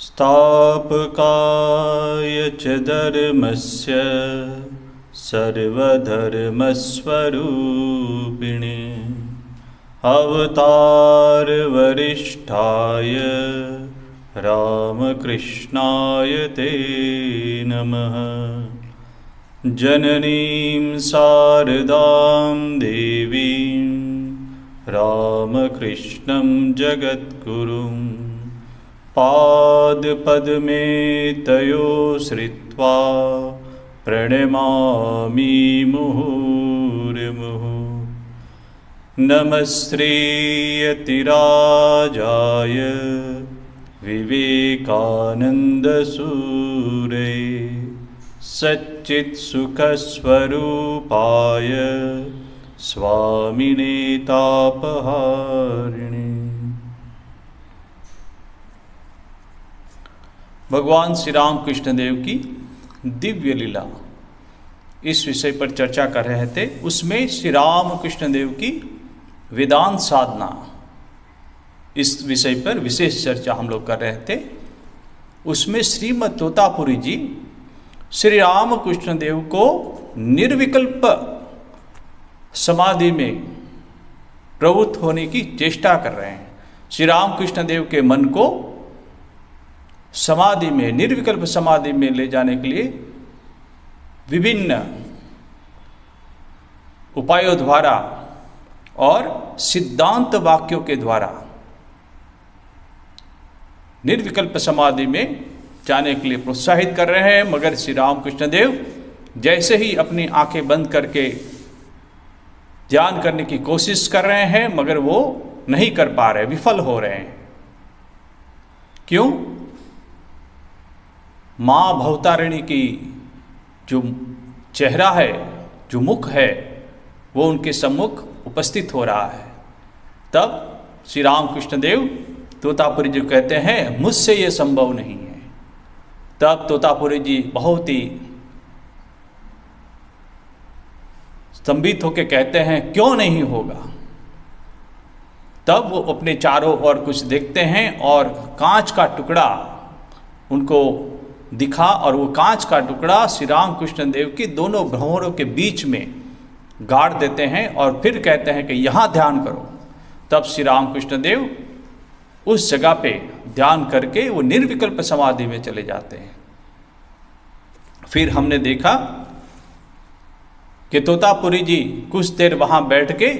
स्थापकाय च धर्मस्य सर्वधर्मस्वरूपिणे अवतारवरिष्ठाय रामकृष्णाय ते नमः। जननीं शारदां देवीं रामकृष्णं जगद्गुरुं पादपद्मे तयो श्रित्वा प्रणमामि मुहुर्मुहुः। नमस्तेऽतिराजाय विवेकानन्दसूरये सच्चित्सुखस्वरूपाय स्वामिने तापहारिणे। भगवान श्री राम कृष्ण देव की दिव्य लीला, इस विषय पर चर्चा कर रहे थे। उसमें श्री राम कृष्ण देव की वेदांत साधना, इस विषय पर विशेष चर्चा हम लोग कर रहे थे। उसमें श्रीमद् तोतापुरी जी श्री राम कृष्ण देव को निर्विकल्प समाधि में प्रवृत्त होने की चेष्टा कर रहे हैं। श्री राम कृष्ण देव के मन को समाधि में, निर्विकल्प समाधि में ले जाने के लिए विभिन्न उपायों द्वारा और सिद्धांत वाक्यों के द्वारा निर्विकल्प समाधि में जाने के लिए प्रोत्साहित कर रहे हैं। मगर श्री रामकृष्ण देव जैसे ही अपनी आंखें बंद करके ध्यान करने की कोशिश कर रहे हैं, मगर वो नहीं कर पा रहे, विफल हो रहे हैं। क्यों? माँ भवतारिणी की जो चेहरा है, जो मुख है, वो उनके सम्मुख उपस्थित हो रहा है। तब श्री रामकृष्ण देव तोतापुरी जी कहते हैं, मुझसे ये संभव नहीं है। तब तोतापुरी जी बहुत ही स्तंभित होकर कहते हैं, क्यों नहीं होगा? तब वो अपने चारों ओर कुछ देखते हैं और कांच का टुकड़ा उनको दिखा, और वो कांच का टुकड़ा श्री रामकृष्ण देव की दोनों भ्रमरों के बीच में गाड़ देते हैं और फिर कहते हैं कि यहाँ ध्यान करो। तब श्री रामकृष्ण देव उस जगह पे ध्यान करके वो निर्विकल्प समाधि में चले जाते हैं। फिर हमने देखा कि तोतापुरी जी कुछ देर वहाँ बैठ के,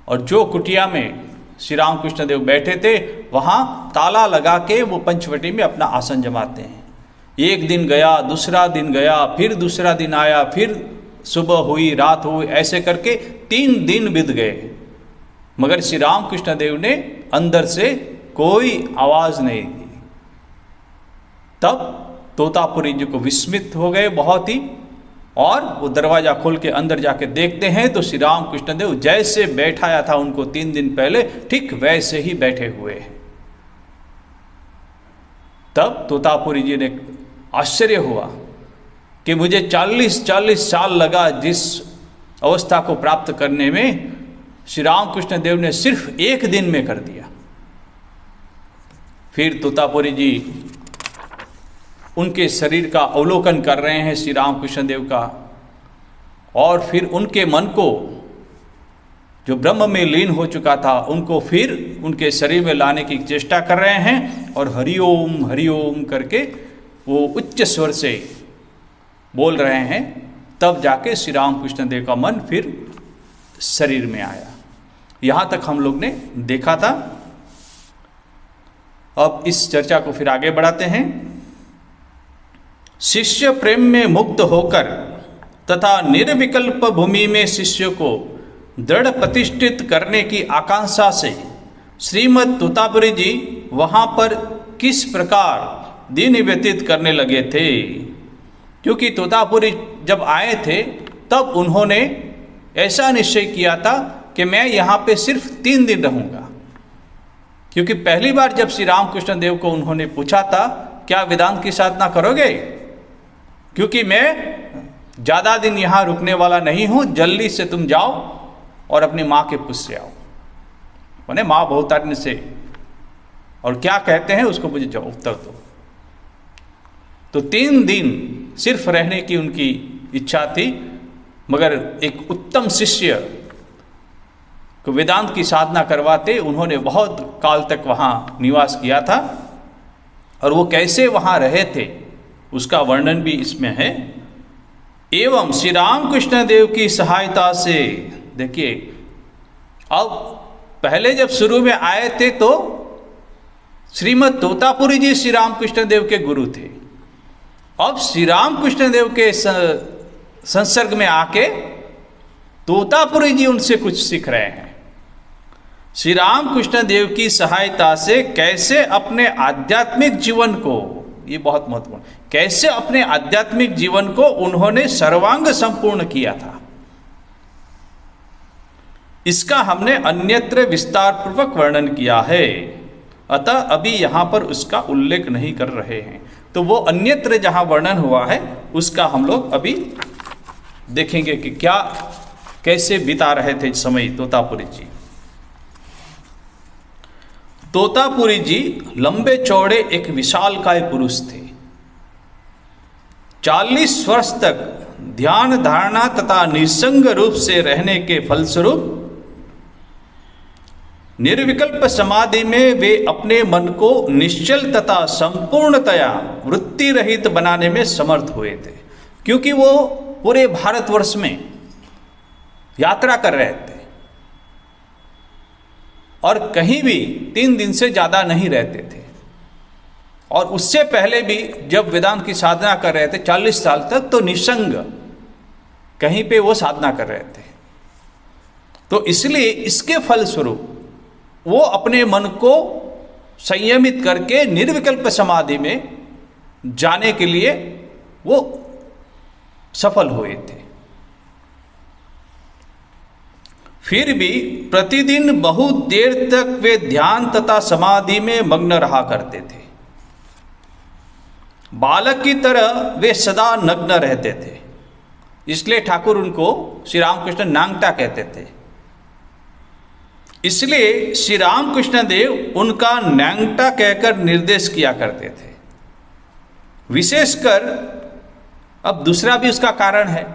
और जो कुटिया में श्री रामकृष्ण देव बैठे थे वहाँ ताला लगा के वो पंचवटी में अपना आसन जमाते हैं। एक दिन गया, दूसरा दिन गया, फिर दूसरा दिन आया, फिर सुबह हुई, रात हुई, ऐसे करके 3 दिन बीत गए। मगर श्री रामकृष्ण देव ने अंदर से कोई आवाज नहीं दी। तब तोतापुरी जी को विस्मित हो गए बहुत ही, और वो दरवाजा खोल के अंदर जाके देखते हैं तो श्री रामकृष्ण देव जैसे बैठाया था उनको 3 दिन पहले, ठीक वैसे ही बैठे हुए हैं। तब तोतापुरी जी ने आश्चर्य हुआ कि मुझे 40 साल लगा जिस अवस्था को प्राप्त करने में, श्री रामकृष्ण देव ने सिर्फ 1 दिन में कर दिया। फिर तोतापुरी जी उनके शरीर का अवलोकन कर रहे हैं श्री रामकृष्ण देव का, और फिर उनके मन को जो ब्रह्म में लीन हो चुका था उनको फिर उनके शरीर में लाने की चेष्टा कर रहे हैं, और हरिओम हरिओम करके वो उच्च स्वर से बोल रहे हैं। तब जाके श्री रामकृष्ण देव का मन फिर शरीर में आया। यहाँ तक हम लोग ने देखा था। अब इस चर्चा को फिर आगे बढ़ाते हैं। शिष्य प्रेम में मुक्त होकर तथा निर्विकल्प भूमि में शिष्य को दृढ़ प्रतिष्ठित करने की आकांक्षा से श्रीमद् तोतापुरी जी वहाँ पर किस प्रकार दिन व्यतीत करने लगे थे। क्योंकि तोतापुरी जब आए थे तब उन्होंने ऐसा निश्चय किया था कि मैं यहाँ पे सिर्फ 3 दिन रहूँगा। क्योंकि पहली बार जब श्री रामकृष्ण देव को उन्होंने पूछा था, क्या वेदांत की साधना करोगे? क्योंकि मैं ज़्यादा दिन यहाँ रुकने वाला नहीं हूँ, जल्दी से तुम जाओ और अपनी माँ के पुष्ट से आओ, माने माँ भवतारिणी से, और क्या कहते हैं उसको मुझे उत्तर दो। तो 3 दिन सिर्फ रहने की उनकी इच्छा थी, मगर एक उत्तम शिष्य को वेदांत की साधना करवाते उन्होंने बहुत काल तक वहाँ निवास किया था, और वो कैसे वहाँ रहे थे उसका वर्णन भी इसमें है। एवं श्री रामकृष्ण देव की सहायता से, देखिए अब पहले जब शुरू में आए थे तो श्रीमद तोतापुरी जी श्री रामकृष्ण देव के गुरु थे। अब श्री रामकृष्ण देव के संसर्ग में आके तोतापुरी जी उनसे कुछ सीख रहे हैं। श्री रामकृष्ण देव की सहायता से कैसे अपने आध्यात्मिक जीवन को, ये बहुत महत्वपूर्ण, कैसे अपने आध्यात्मिक जीवन को उन्होंने सर्वांग संपूर्ण किया था, इसका हमने अन्यत्र विस्तार पूर्वक वर्णन किया है। अतः अभी यहां पर उसका उल्लेख नहीं कर रहे हैं। तो वो अन्यत्र जहां वर्णन हुआ है उसका हम लोग अभी देखेंगे कि क्या कैसे बिता रहे थे समय तोतापुरी जी। तोतापुरी जी लंबे चौड़े एक विशालकाय पुरुष थे। 40 वर्ष तक ध्यान धारणा तथा निसंग रूप से रहने के फलस्वरूप निर्विकल्प समाधि में वे अपने मन को निश्चल तथा संपूर्णतया वृत्ति रहित बनाने में समर्थ हुए थे। क्योंकि वो पूरे भारतवर्ष में यात्रा कर रहे थे और कहीं भी 3 दिन से ज़्यादा नहीं रहते थे, और उससे पहले भी जब वेदांत की साधना कर रहे थे 40 साल तक, तो निसंग कहीं पे वो साधना कर रहे थे। तो इसलिए इसके फलस्वरूप वो अपने मन को संयमित करके निर्विकल्प समाधि में जाने के लिए वो सफल हुए थे। फिर भी प्रतिदिन बहुत देर तक वे ध्यान तथा समाधि में मग्न रहा करते थे। बालक की तरह वे सदा नग्न रहते थे, इसलिए ठाकुर उनको श्री रामकृष्ण नांगटा कहते थे। इसलिए श्री रामकृष्ण देव उनका नांगटा कहकर निर्देश किया करते थे। विशेषकर, अब दूसरा भी उसका कारण है,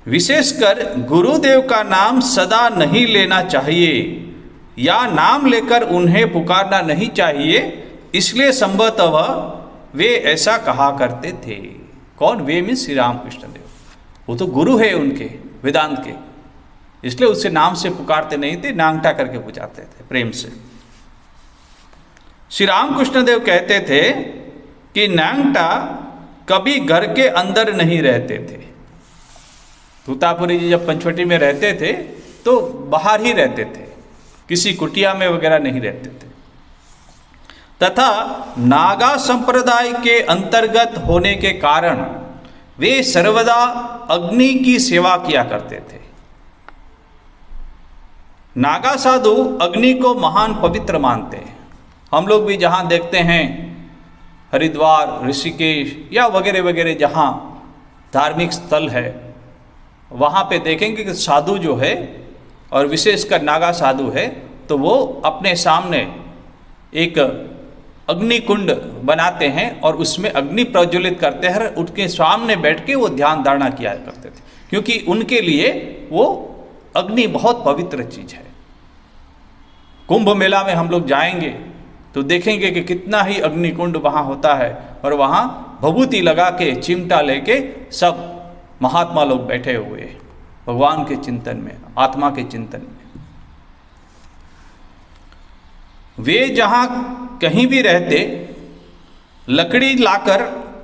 विशेषकर गुरुदेव का नाम सदा नहीं लेना चाहिए या नाम लेकर उन्हें पुकारना नहीं चाहिए, इसलिए संभवतः वे ऐसा कहा करते थे। कौन? वे में श्री रामकृष्ण देव, वो तो गुरु है उनके वेदांत के, इसलिए उससे नाम से पुकारते नहीं थे, नांगटा करके बुझाते थे प्रेम से। श्री रामकृष्ण देव कहते थे कि नांगटा कभी घर के अंदर नहीं रहते थे। तोतापुरी जी जब पंचवटी में रहते थे तो बाहर ही रहते थे, किसी कुटिया में वगैरह नहीं रहते थे। तथा नागा संप्रदाय के अंतर्गत होने के कारण वे सर्वदा अग्नि की सेवा किया करते थे। नागा साधु अग्नि को महान पवित्र मानते हैं। हम लोग भी जहाँ देखते हैं हरिद्वार, ऋषिकेश या वगैरह वगैरह जहाँ धार्मिक स्थल है, वहाँ पे देखेंगे कि साधु जो है, और विशेषकर नागा साधु है, तो वो अपने सामने एक अग्नि कुंड बनाते हैं और उसमें अग्नि प्रज्वलित करते हैं, उनके सामने बैठ के वो ध्यान धारणा किया करते थे, क्योंकि उनके लिए वो अग्नि बहुत पवित्र चीज है। कुंभ मेला में हम लोग जाएंगे तो देखेंगे कि कितना ही अग्नि कुंड वहाँ होता है, और वहाँ भभूति लगा के चिमटा लेके सब महात्मा लोग बैठे हुए हैं भगवान के चिंतन में, आत्मा के चिंतन में। वे जहाँ कहीं भी रहते, लकड़ी लाकर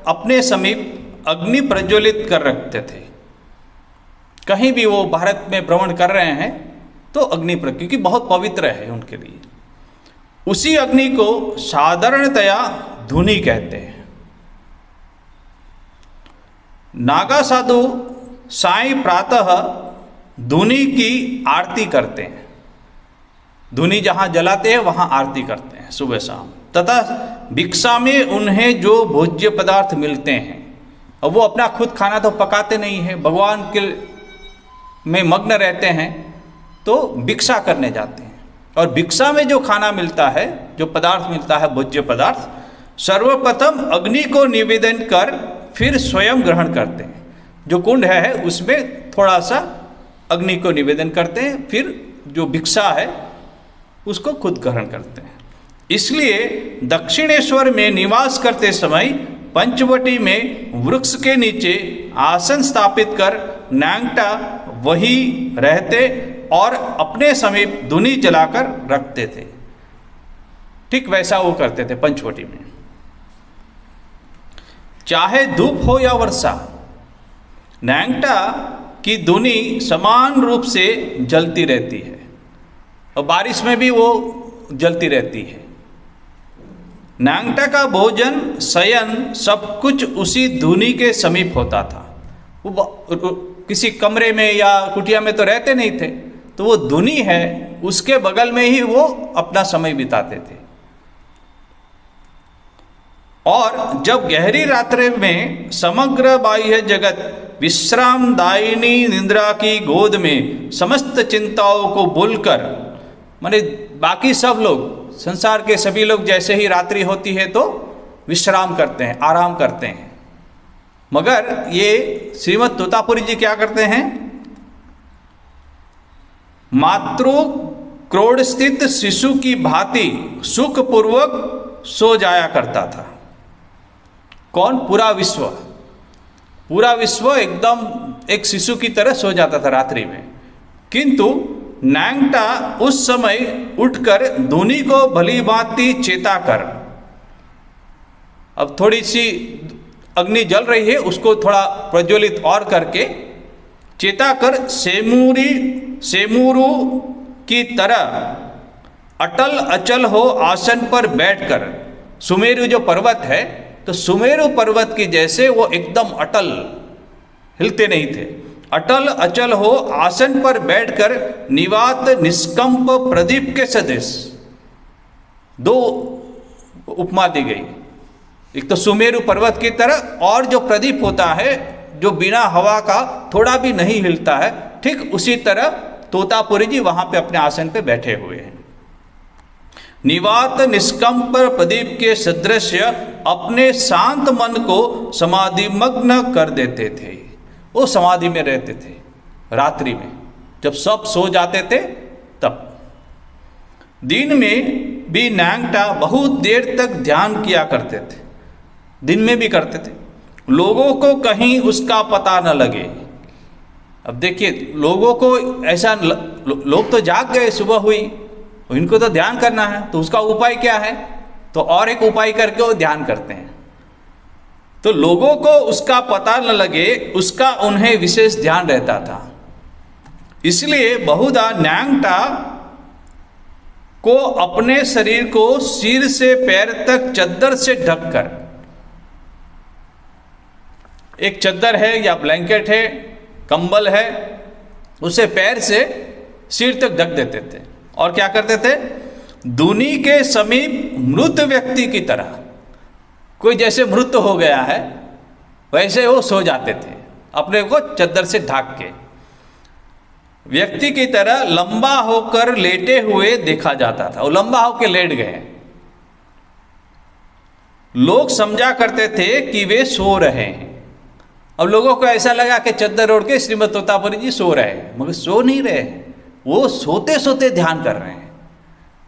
अपने समीप अग्नि प्रज्वलित कर रखते थे। कहीं भी वो भारत में भ्रमण कर रहे हैं तो अग्नि पर, क्योंकि बहुत पवित्र है उनके लिए। उसी अग्नि को साधारणतया धुनी कहते हैं। नागा साधु साईं प्रातः धुनी की आरती करते हैं। धुनी जहाँ जलाते हैं वहाँ आरती करते हैं सुबह शाम। तथा भिक्षा में उन्हें जो भोज्य पदार्थ मिलते हैं, और वो अपना खुद खाना तो पकाते नहीं हैं, भगवान के में मग्न रहते हैं, तो भिक्षा करने जाते हैं। और भिक्षा में जो खाना मिलता है, जो पदार्थ मिलता है, भोज्य पदार्थ, सर्वप्रथम अग्नि को निवेदन कर फिर स्वयं ग्रहण करते हैं। जो कुंड है उसमें थोड़ा सा अग्नि को निवेदन करते हैं, फिर जो भिक्षा है उसको खुद ग्रहण करते हैं। इसलिए दक्षिणेश्वर में निवास करते समय पंचवटी में वृक्ष के नीचे आसन स्थापित कर नांगटा वही रहते और अपने समीप धुनी जलाकर रखते थे। ठीक वैसा वो करते थे पंचवटी में। चाहे धूप हो या वर्षा, नांगटा की धुनी समान रूप से जलती रहती है और बारिश में भी वो जलती रहती है। नांगटा का भोजन, शयन सब कुछ उसी धुनी के समीप होता था। वो किसी कमरे में या कुटिया में तो रहते नहीं थे, तो वो धुनी है उसके बगल में ही वो अपना समय बिताते थे। और जब गहरी रात्रि में समग्र बाह्य जगत विश्रामदायिनी निद्रा की गोद में समस्त चिंताओं को भूलकर, माने बाकी सब लोग, संसार के सभी लोग जैसे ही रात्रि होती है तो विश्राम करते हैं, आराम करते हैं, मगर ये श्रीमद् तोतापुरी जी क्या करते हैं? मातृ क्रोड़ स्थित शिशु की भांति सुखपूर्वक सो जाया करता था। कौन? पूरा विश्व। पूरा विश्व एकदम एक शिशु की तरह सो जाता था रात्रि में, किंतु नांगटा उस समय उठकर धुनी को भली भांति चेता कर, अब थोड़ी सी अग्नि जल रही है उसको थोड़ा प्रज्वलित और करके चेता कर सेमुरु की तरह अटल अचल हो आसन पर बैठकर, सुमेरु जो पर्वत है तो सुमेरु पर्वत की जैसे वो एकदम अटल, हिलते नहीं थे, अटल अचल हो आसन पर बैठकर निवात निष्कंप प्रदीप के सदृश। दो उपमा दी गई, एक तो सुमेरु पर्वत की तरह और जो प्रदीप होता है जो बिना हवा का थोड़ा भी नहीं हिलता है, ठीक उसी तरह तोतापुरी जी वहां पे अपने आसन पे बैठे हुए हैं। निवात निष्कंप प्रदीप के सदृश अपने शांत मन को समाधिमग्न कर देते थे। वो समाधि में रहते थे रात्रि में, जब सब सो जाते थे तब। दिन में भी नांगटा बहुत देर तक ध्यान किया करते थे, दिन में भी करते थे, लोगों को कहीं उसका पता न लगे। अब देखिए, लोगों को ऐसा लोग तो जाग गए, सुबह हुई, इनको तो ध्यान करना है, तो उसका उपाय क्या है? तो और एक उपाय करके वो ध्यान करते हैं, तो लोगों को उसका पता न लगे, उसका उन्हें विशेष ध्यान रहता था। इसलिए बहुधा नांगटा को अपने शरीर को सिर से पैर तक चद्दर से ढककर, एक चद्दर है या ब्लैंकेट है, कंबल है, उसे पैर से सिर तक ढक देते थे। और क्या करते थे? धुनी के समीप मृत व्यक्ति की तरह, कोई जैसे मृत हो गया है वैसे वो सो जाते थे, अपने को चद्दर से ढक के। व्यक्ति की तरह लंबा होकर लेटे हुए देखा जाता था, वो लंबा होकर लेट गए। लोग समझा करते थे कि वे सो रहे हैं। अब लोगों को ऐसा लगा कि चद्दर ओढ़ के श्रीमद् तोतापुरी जी सो रहे हैं, मगर सो नहीं रहे, वो सोते सोते ध्यान कर रहे हैं,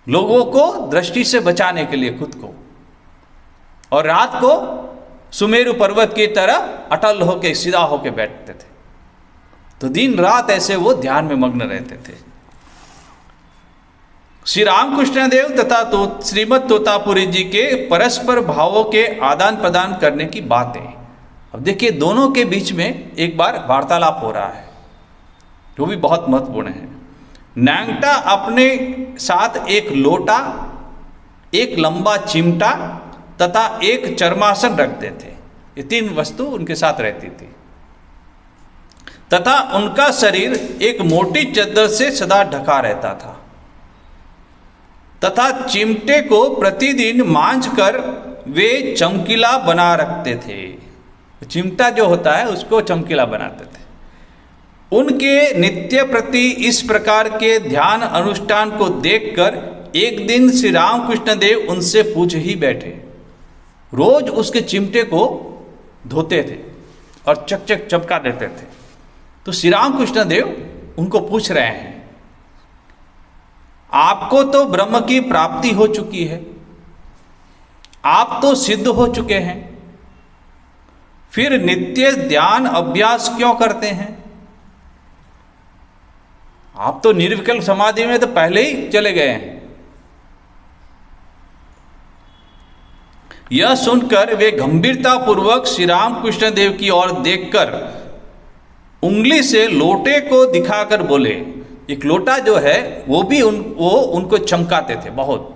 लोगों को दृष्टि से बचाने के लिए खुद को। और रात को सुमेरु पर्वत की तरह अटल होके सीधा होके बैठते थे। तो दिन रात ऐसे वो ध्यान में मग्न रहते थे। श्री रामकृष्ण देव तथा श्रीमद् तोतापुरी जी के परस्पर भावों के आदान प्रदान करने की बातें। अब देखिए, दोनों के बीच में एक बार वार्तालाप हो रहा है, जो भी बहुत महत्वपूर्ण है। नांगटा अपने साथ एक लोटा, एक लंबा चिमटा तथा एक चर्मासन रखते थे। ये तीन वस्तु उनके साथ रहती थी, तथा उनका शरीर एक मोटी चादर से सदा ढका रहता था, तथा चिमटे को प्रतिदिन मांझकर वे चमकीला बना रखते थे। चिमटा जो होता है उसको चमकीला बनाते थे। उनके नित्य प्रति इस प्रकार के ध्यान अनुष्ठान को देखकर एक दिन श्री रामकृष्ण देव उनसे पूछ ही बैठे। रोज उसके चिमटे को धोते थे और चक चक चमका देते थे। तो श्री राम कृष्ण देव उनको पूछ रहे हैं, आपको तो ब्रह्म की प्राप्ति हो चुकी है, आप तो सिद्ध हो चुके हैं, फिर नित्य ध्यान अभ्यास क्यों करते हैं? आप तो निर्विकल्प समाधि में तो पहले ही चले गए हैं। यह सुनकर वे गंभीरता पूर्वक श्री राम कृष्ण देव की ओर देखकर उंगली से लोटे को दिखाकर बोले, एक लोटा जो है वो भी उनको चमकाते थे बहुत।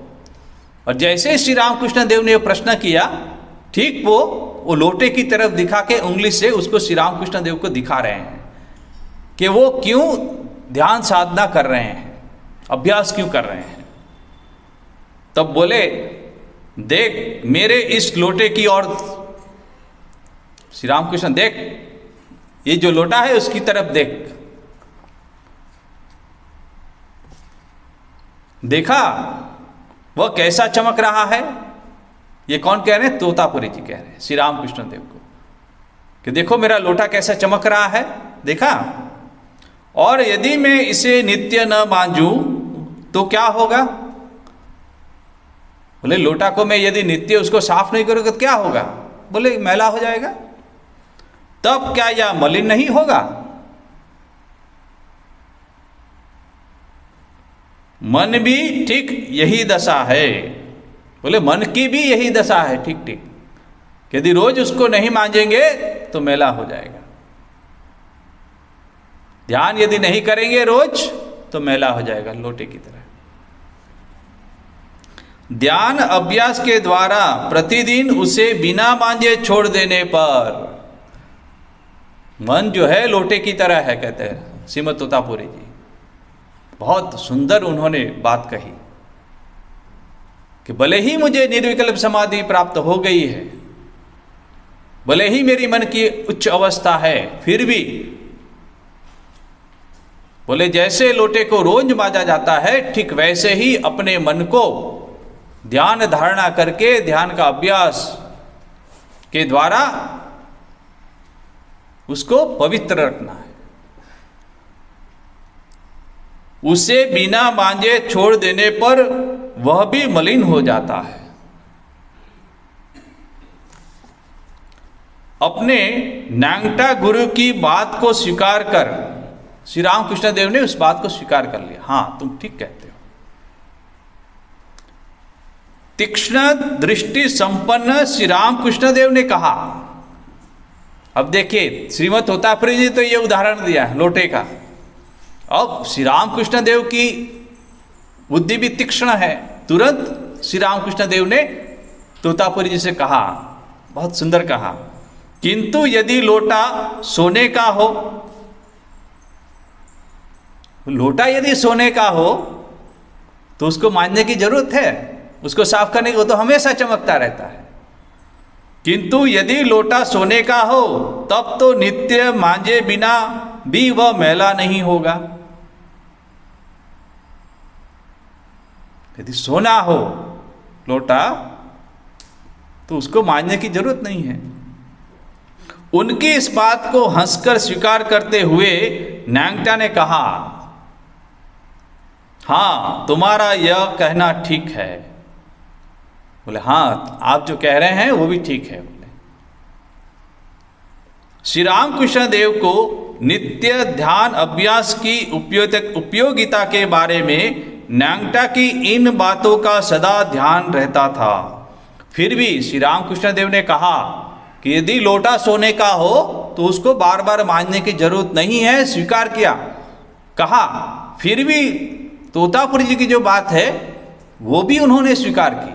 और जैसे श्री राम कृष्ण देव ने प्रश्न किया, ठीक वो लोटे की तरफ दिखा के उंगली से उसको श्री राम कृष्ण देव को दिखा रहे हैं कि वो क्यों ध्यान साधना कर रहे हैं, अभ्यास क्यों कर रहे हैं। तब बोले, देख मेरे इस लोटे की ओर, श्री राम कृष्ण देख, ये जो लोटा है उसकी तरफ देख। देखा वह कैसा चमक रहा है? ये कौन कह रहे हैं? तोतापुरी जी कह रहे हैं श्री राम कृष्ण देव को कि देखो मेरा लोटा कैसा चमक रहा है, देखा? और यदि मैं इसे नित्य न मांजूं तो क्या होगा? बोले लोटा को मैं यदि नित्य उसको साफ नहीं करूंगा तो क्या होगा? बोले मैला हो जाएगा। तब क्या यह मलिन नहीं होगा? मन भी ठीक यही दशा है। बोले मन की भी यही दशा है, ठीक ठीक, यदि रोज उसको नहीं मांजेंगे तो मैला हो जाएगा। ध्यान यदि नहीं करेंगे रोज तो मैला हो जाएगा लोटे की तरह। ध्यान अभ्यास के द्वारा प्रतिदिन उसे बिना मांजे छोड़ देने पर मन जो है लोटे की तरह है, कहते हैं श्रीमद् तोतापुरी जी। बहुत सुंदर उन्होंने बात कही कि भले ही मुझे निर्विकल्प समाधि प्राप्त हो गई है, भले ही मेरी मन की उच्च अवस्था है, फिर भी बोले जैसे लोटे को रोज मांजा जाता है, ठीक वैसे ही अपने मन को ध्यान धारणा करके, ध्यान का अभ्यास के द्वारा उसको पवित्र रखना है। उसे बिना मांजे छोड़ देने पर वह भी मलिन हो जाता है। अपने नांगटा गुरु की बात को स्वीकार कर श्री राम कृष्ण देव ने उस बात को स्वीकार कर लिया। हाँ, तुम ठीक कहते हो। तीक्ष्ण दृष्टि संपन्न श्री राम कृष्ण देव ने कहा। अब देखिए श्रीमद् तोतापुरी जी तो ये उदाहरण दिया है लोटे का। अब श्री राम कृष्ण देव की बुद्धि भी तीक्ष्ण है। तुरंत श्री राम कृष्ण देव ने तोतापुरी जी से कहा, बहुत सुंदर कहा, किंतु यदि लोटा सोने का हो, लोटा यदि सोने का हो तो उसको मांजने की जरूरत है, उसको साफ करने की, वो तो हमेशा चमकता रहता है। किंतु यदि लोटा सोने का हो तब तो नित्य मांजे बिना भी वह मैला नहीं होगा। यदि सोना हो लोटा तो उसको मांजने की जरूरत नहीं है। उनकी इस बात को हंसकर स्वीकार करते हुए नांगटा ने कहा, हाँ तुम्हारा यह कहना ठीक है। बोले हाँ, आप जो कह रहे हैं वो भी ठीक है। बोले श्री राम कृष्ण देव को नित्य ध्यान अभ्यास की उपयोगिता के बारे में नांगटा की इन बातों का सदा ध्यान रहता था। फिर भी श्री राम कृष्ण देव ने कहा कि यदि लोटा सोने का हो तो उसको बार बार मांजने की जरूरत नहीं है, स्वीकार किया। कहा फिर भी तोतापुरी जी की जो बात है वो भी उन्होंने स्वीकार की।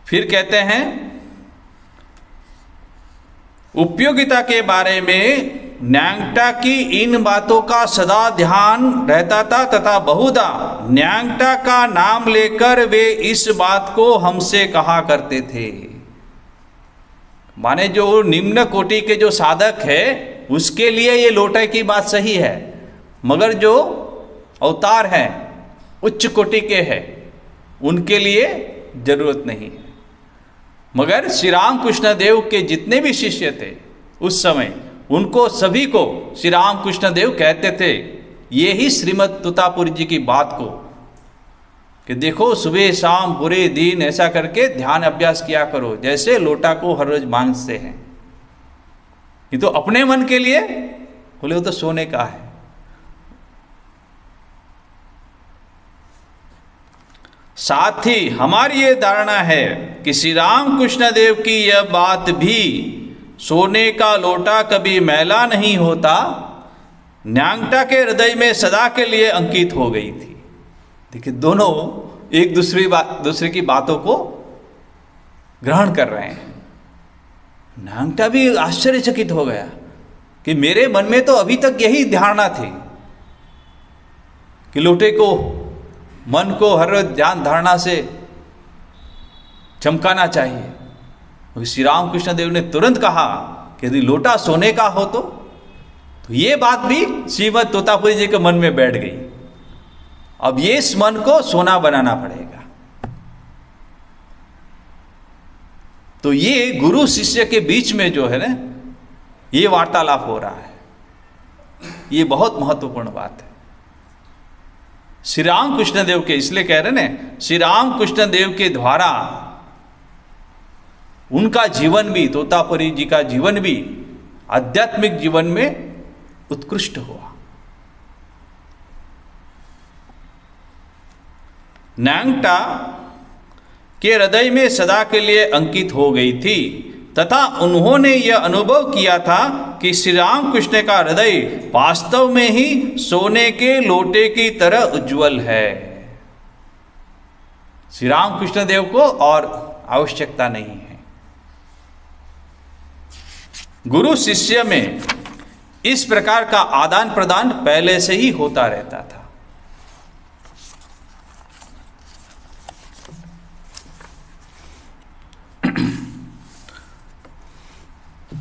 फिर कहते हैं उपयोगिता के बारे में नांगटा की इन बातों का सदा ध्यान रहता था तथा बहुधा नांगटा का नाम लेकर वे इस बात को हमसे कहा करते थे। माने जो निम्न कोटि के जो साधक है उसके लिए ये लोटे की बात सही है, मगर जो अवतार हैं उच्च कोटि के हैं उनके लिए जरूरत नहीं है। मगर श्री रामकृष्ण देव के जितने भी शिष्य थे उस समय, उनको सभी को श्री रामकृष्ण देव कहते थे ये ही श्रीमद् तोतापुरी जी की बात को, कि देखो सुबह शाम बुरे दिन ऐसा करके ध्यान अभ्यास किया करो, जैसे लोटा को हर रोज मांगते हैं। ये तो अपने मन के लिए, बोले वो तो सोने का है। साथ ही हमारी ये धारणा है कि श्री रामकृष्ण देव की यह बात भी, सोने का लोटा कभी मैला नहीं होता, न्यांगटा के हृदय में सदा के लिए अंकित हो गई थी। देखिए दोनों एक दूसरे की बातों को ग्रहण कर रहे हैं। न्यांगटा भी आश्चर्यचकित हो गया कि मेरे मन में तो अभी तक यही धारणा थी कि लोटे को, मन को हर ध्यान धारणा से चमकाना चाहिए। श्री रामकृष्ण देव ने तुरंत कहा कि यदि लोटा सोने का हो तो ये बात भी श्रीमद् तोतापुरी जी के मन में बैठ गई। अब ये इस मन को सोना बनाना पड़ेगा। तो ये गुरु शिष्य के बीच में जो है ना, ये वार्तालाप हो रहा है। ये बहुत महत्वपूर्ण बात है। श्री रामकृष्ण देव के, इसलिए कह रहे ना, श्री रामकृष्ण देव के द्वारा उनका जीवन भी, तोतापुरी जी का जीवन भी आध्यात्मिक जीवन में उत्कृष्ट हुआ। न्यांगटा के हृदय में सदा के लिए अंकित हो गई थी तथा उन्होंने यह अनुभव किया था कि श्री रामकृष्ण का हृदय वास्तव में ही सोने के लोटे की तरह उज्जवल है। श्री रामकृष्ण देव को और आवश्यकता नहीं है। गुरु शिष्य में इस प्रकार का आदान प्रदान पहले से ही होता रहता था।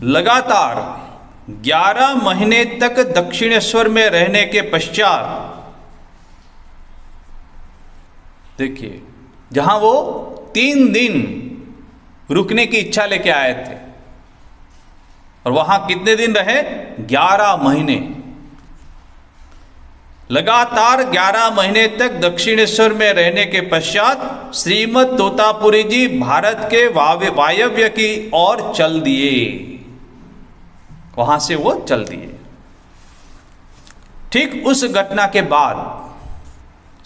लगातार 11 महीने तक दक्षिणेश्वर में रहने के पश्चात, देखिए जहां वो 3 दिन रुकने की इच्छा लेके आए थे, और वहां कितने दिन रहे? 11 महीने। लगातार 11 महीने तक दक्षिणेश्वर में रहने के पश्चात श्रीमद् तोतापुरी जी भारत के वायव्य की ओर चल दिए। वहां से वो चल दिए। ठीक उस घटना के बाद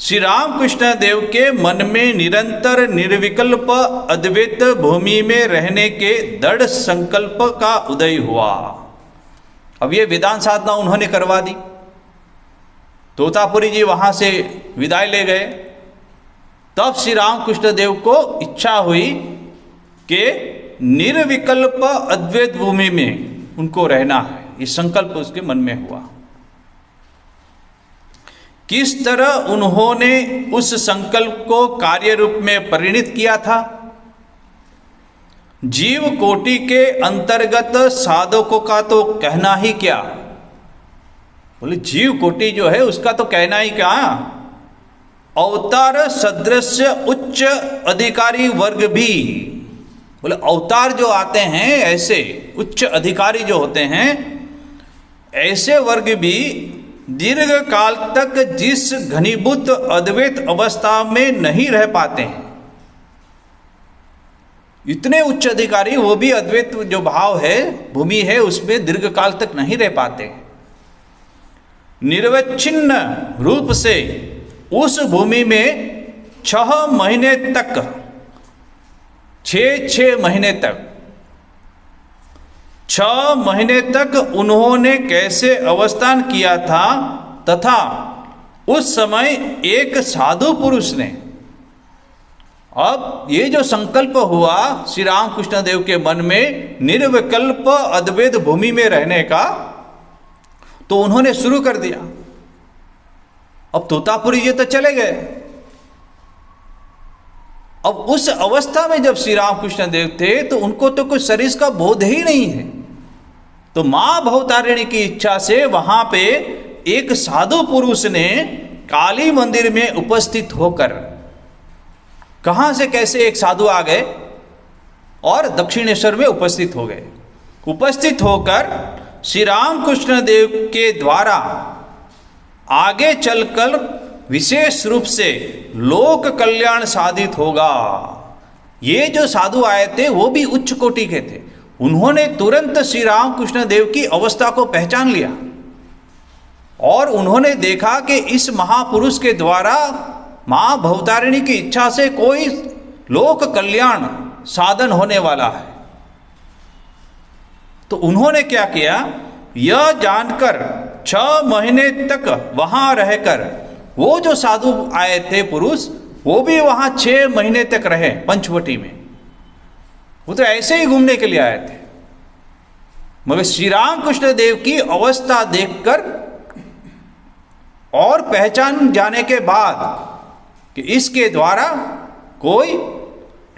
श्री रामकृष्ण देव के मन में निरंतर निर्विकल्प अद्वैत भूमि में रहने के दृढ़ संकल्प का उदय हुआ। अब ये वेदांत साधना उन्होंने करवा दी। तोतापुरी जी वहां से विदाई ले गए। तब श्री रामकृष्ण देव को इच्छा हुई कि निर्विकल्प अद्वैत भूमि में उनको रहना है। ये संकल्प उसके मन में हुआ। किस तरह उन्होंने उस संकल्प को कार्य रूप में परिणित किया था? जीव कोटि के अंतर्गत साधकों का तो कहना ही क्या, बोले जीव कोटि जो है उसका तो कहना ही क्या, अवतार सदृश उच्च अधिकारी वर्ग भी, बोले अवतार जो आते हैं ऐसे उच्च अधिकारी जो होते हैं, ऐसे वर्ग भी दीर्घ काल तक जिस घनीभूत अद्वैत अवस्था में नहीं रह पाते हैं, इतने उच्च अधिकारी वो भी अद्वैत जो भाव है भूमि है उसमें दीर्घ काल तक नहीं रह पाते। निर्विच्छिन्न रूप से उस भूमि में 6 महीने तक, 6 महीने तक, 6 महीने तक उन्होंने कैसे अवस्थान किया था, तथा उस समय एक साधु पुरुष ने, अब ये जो संकल्प हुआ श्री रामकृष्ण देव के मन में निर्विकल्प अद्वैत भूमि में रहने का, तो उन्होंने शुरू कर दिया। अब तोतापुरी जी तो चले गए। अब उस अवस्था में जब श्री रामकृष्ण देव थे तो उनको तो कुछ शरीर का बोध ही नहीं है। तो मां भवतारिणी की इच्छा से वहां पे एक साधु पुरुष ने काली मंदिर में उपस्थित होकर कहाँ से कैसे एक साधु आ गए और दक्षिणेश्वर में उपस्थित हो गए। उपस्थित होकर श्री रामकृष्ण देव के द्वारा आगे चलकर विशेष रूप से लोक कल्याण साधित होगा। ये जो साधु आए थे वो भी उच्च कोटि के थे। उन्होंने तुरंत श्री रामकृष्ण देव की अवस्था को पहचान लिया और उन्होंने देखा कि इस महापुरुष के द्वारा मां भवतारिणी की इच्छा से कोई लोक कल्याण साधन होने वाला है। तो उन्होंने क्या किया, यह जानकर 6 महीने तक वहां रहकर, वो जो साधु आए थे पुरुष, वो भी वहां 6 महीने तक रहे पंचवटी में। वो तो ऐसे ही घूमने के लिए आए थे, मगर श्री रामकृष्ण देव की अवस्था देखकर और पहचान जाने के बाद कि इसके द्वारा कोई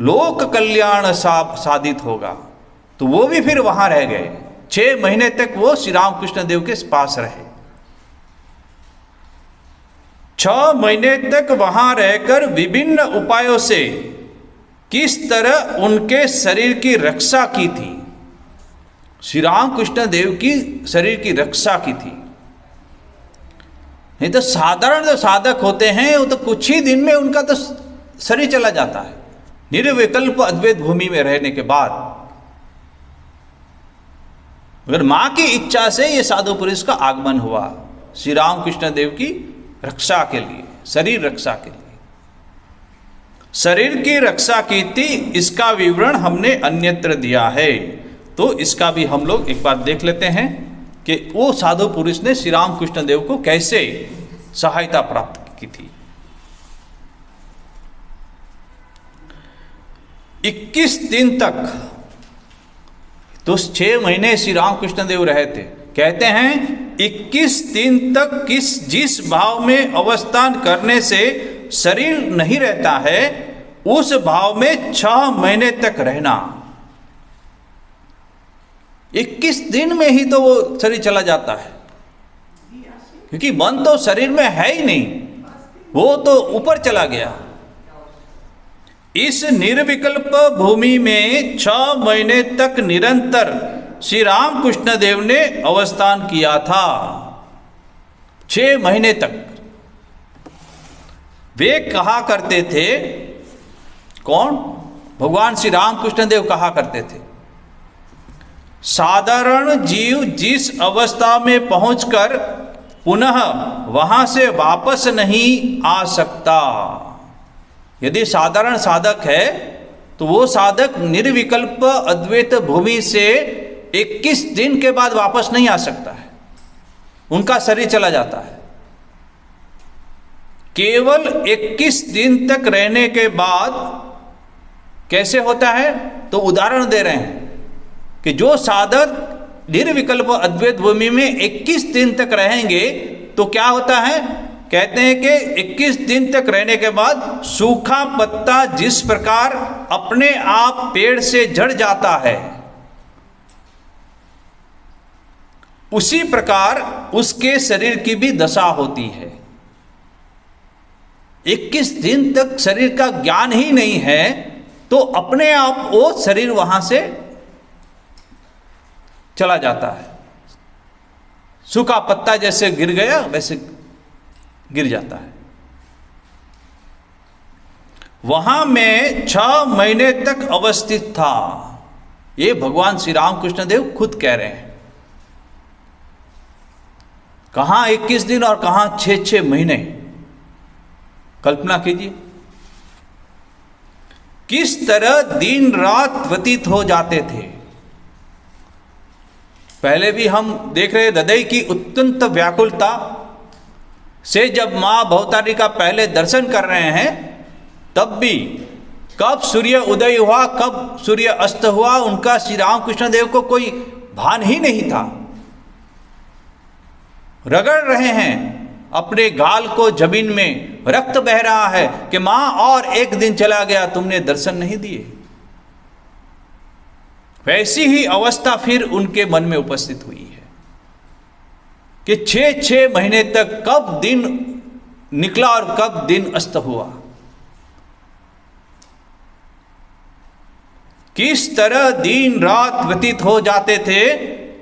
लोक कल्याण साधित होगा, तो वो भी फिर वहां रह गए। 6 महीने तक वो श्री रामकृष्ण देव के पास रहे। 6 महीने तक वहां रहकर विभिन्न उपायों से किस तरह उनके शरीर की रक्षा की थी, श्री रामकृष्ण देव की शरीर की रक्षा की थी। नहीं तो साधारण जो साधक होते हैं वो तो कुछ ही दिन में उनका तो शरीर चला जाता है, निर्विकल्प अद्वैत भूमि में रहने के बाद। अगर मां की इच्छा से ये साधु पुरुष का आगमन हुआ श्री रामकृष्ण देव की रक्षा के लिए, शरीर रक्षा के लिए। शरीर की रक्षा की थी, इसका विवरण हमने अन्यत्र दिया है, तो इसका भी हम लोग एक बार देख लेते हैं कि वो साधु पुरुष ने श्री रामकृष्ण देव को कैसे सहायता प्राप्त की थी। 21 दिन तक, तो 6 महीने श्री रामकृष्ण देव रहे थे। कहते हैं 21 दिन तक जिस भाव में अवस्थान करने से शरीर नहीं रहता है, उस भाव में 6 महीने तक रहना। 21 दिन में ही तो वो शरीर चला जाता है, क्योंकि मन तो शरीर में है ही नहीं, वो तो ऊपर चला गया। इस निर्विकल्प भूमि में 6 महीने तक निरंतर श्री रामकृष्ण देव ने अवस्थान किया था। 6 महीने तक वे कहा करते थे, कौन? भगवान श्री रामकृष्ण देव कहा करते थे, साधारण जीव जिस अवस्था में पहुंचकर पुनः वहां से वापस नहीं आ सकता। यदि साधारण साधक है तो वो साधक निर्विकल्प अद्वैत भूमि से 21 दिन के बाद वापस नहीं आ सकता है, उनका शरीर चला जाता है। केवल 21 दिन तक रहने के बाद कैसे होता है, तो उदाहरण दे रहे हैं कि जो साधक निर्विकल्प अद्वैत भूमि में 21 दिन तक रहेंगे तो क्या होता है, कहते हैं कि 21 दिन तक रहने के बाद सूखा पत्ता जिस प्रकार अपने आप पेड़ से झड़ जाता है, उसी प्रकार उसके शरीर की भी दशा होती है। 21 दिन तक शरीर का ज्ञान ही नहीं है तो अपने आप वो शरीर वहां से चला जाता है। सूखा पत्ता जैसे गिर गया वैसे गिर जाता है। वहां में 6 महीने तक अवस्थित था, ये भगवान श्री रामकृष्ण देव खुद कह रहे हैं। कहां 21 दिन और कहां 6-6 महीने, कल्पना कीजिए किस तरह दिन रात व्यतीत हो जाते थे। पहले भी हम देख रहे हृदय की अत्यंत व्याकुलता से जब मां भवतारिणी का पहले दर्शन कर रहे हैं, तब भी कब सूर्य उदय हुआ कब सूर्य अस्त हुआ उनका श्री रामकृष्ण देव को कोई भान ही नहीं था। रगड़ रहे हैं अपने गाल को जमीन में, रक्त बह रहा है कि मां और एक दिन चला गया तुमने दर्शन नहीं दिए। वैसी ही अवस्था फिर उनके मन में उपस्थित हुई है कि 6-6 महीने तक कब दिन निकला और कब दिन अस्त हुआ। किस तरह दिन रात व्यतीत हो जाते थे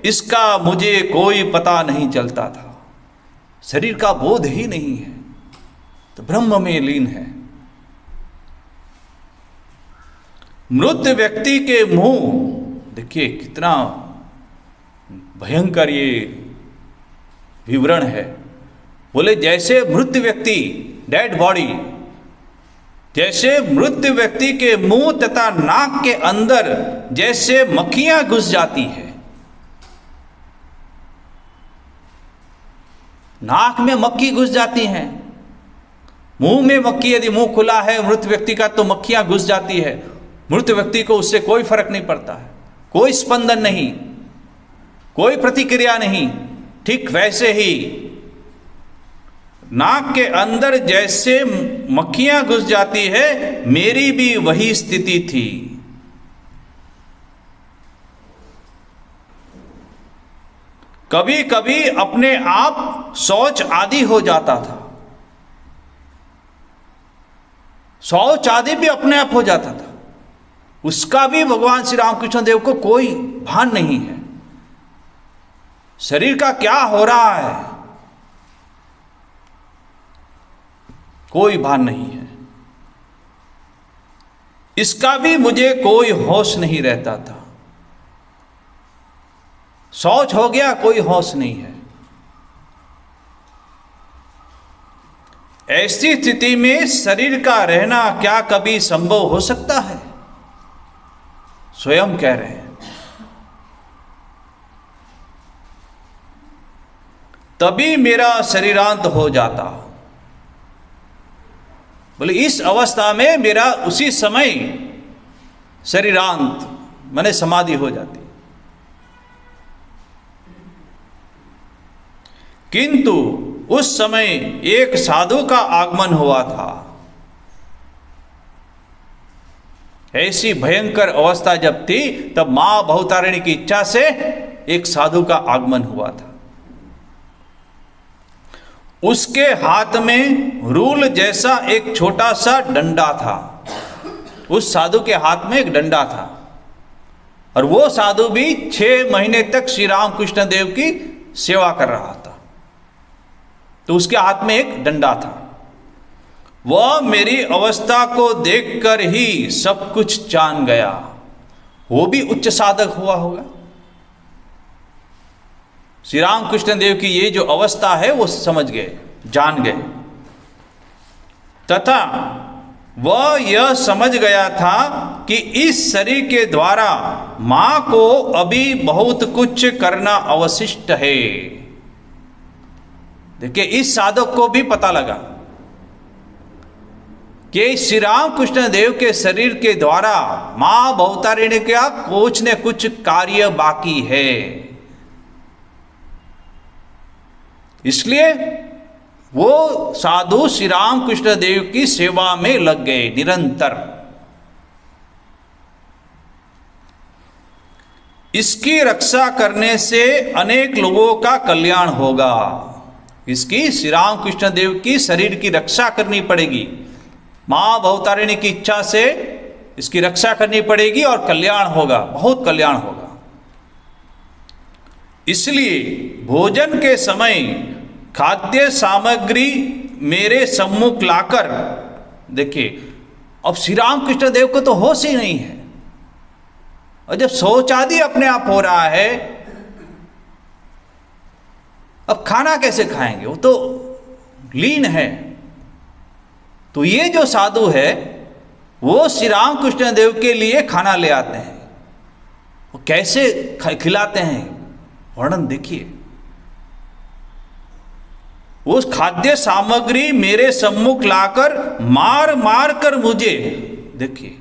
इसका मुझे कोई पता नहीं चलता था। शरीर का बोध ही नहीं है, तो ब्रह्म में लीन है। मृत व्यक्ति के मुंह, देखिए कितना भयंकर ये विवरण है। बोले जैसे मृत व्यक्ति, डेड बॉडी, जैसे मृत व्यक्ति के मुंह तथा नाक के अंदर जैसे मक्खियां घुस जाती है। नाक में मक्खी घुस जाती हैं, मुंह में मक्खी, यदि मुंह खुला है मृत व्यक्ति का तो मक्खियां घुस जाती है। मृत व्यक्ति को उससे कोई फर्क नहीं पड़ता है, कोई स्पंदन नहीं, कोई प्रतिक्रिया नहीं। ठीक वैसे ही नाक के अंदर जैसे मक्खियां घुस जाती है, मेरी भी वही स्थिति थी। कभी कभी अपने आप शौच आदि हो जाता था, शौच आदि भी अपने आप हो जाता था। उसका भी भगवान श्री रामकृष्ण देव को कोई भान नहीं है। शरीर का क्या हो रहा है कोई भान नहीं है, इसका भी मुझे कोई होश नहीं रहता था। शौच हो गया, कोई होश नहीं है। ऐसी स्थिति में शरीर का रहना क्या कभी संभव हो सकता है? स्वयं कह रहे हैं। तभी मेरा शरीरांत हो जाता। बोले इस अवस्था में मेरा उसी समय शरीरांत माने समाधि हो जाती। किंतु उस समय एक साधु का आगमन हुआ था। ऐसी भयंकर अवस्था जब थी तब मां बहुतारिणी की इच्छा से एक साधु का आगमन हुआ था। उसके हाथ में रूल जैसा एक छोटा सा डंडा था। उस साधु के हाथ में एक डंडा था और वो साधु भी 6 महीने तक श्री रामकृष्ण देव की सेवा कर रहा था। तो उसके हाथ में एक डंडा था। वह मेरी अवस्था को देखकर ही सब कुछ जान गया। वो भी उच्च साधक हुआ होगा। श्री रामकृष्ण देव की ये जो अवस्था है वो समझ गए, जान गए, तथा वह यह समझ गया था कि इस शरीर के द्वारा मां को अभी बहुत कुछ करना अवशिष्ट है। देखिए इस साधक को भी पता लगा कि श्री रामकृष्ण देव के शरीर के द्वारा मां बहुतारिणी का कुछ न कुछ कार्य बाकी है। इसलिए वो साधु श्री रामकृष्ण देव की सेवा में लग गए निरंतर। इसकी रक्षा करने से अनेक लोगों का कल्याण होगा। इसकी श्री रामकृष्ण देव की शरीर की रक्षा करनी पड़ेगी। मां बहुतारिणी की इच्छा से इसकी रक्षा करनी पड़ेगी और कल्याण होगा, बहुत कल्याण होगा। इसलिए भोजन के समय खाद्य सामग्री मेरे सम्मुख लाकर, देखिए अब श्री रामकृष्ण देव को तो होश ही नहीं है, और जब शौच आदि अपने आप हो रहा है, अब खाना कैसे खाएंगे? वो तो लीन है। तो ये जो साधु है वो श्री रामकृष्ण देव के लिए खाना ले आते हैं। वो कैसे खिलाते हैं, वर्णन देखिए। उस खाद्य सामग्री मेरे सम्मुख लाकर मार मार कर मुझे, देखिए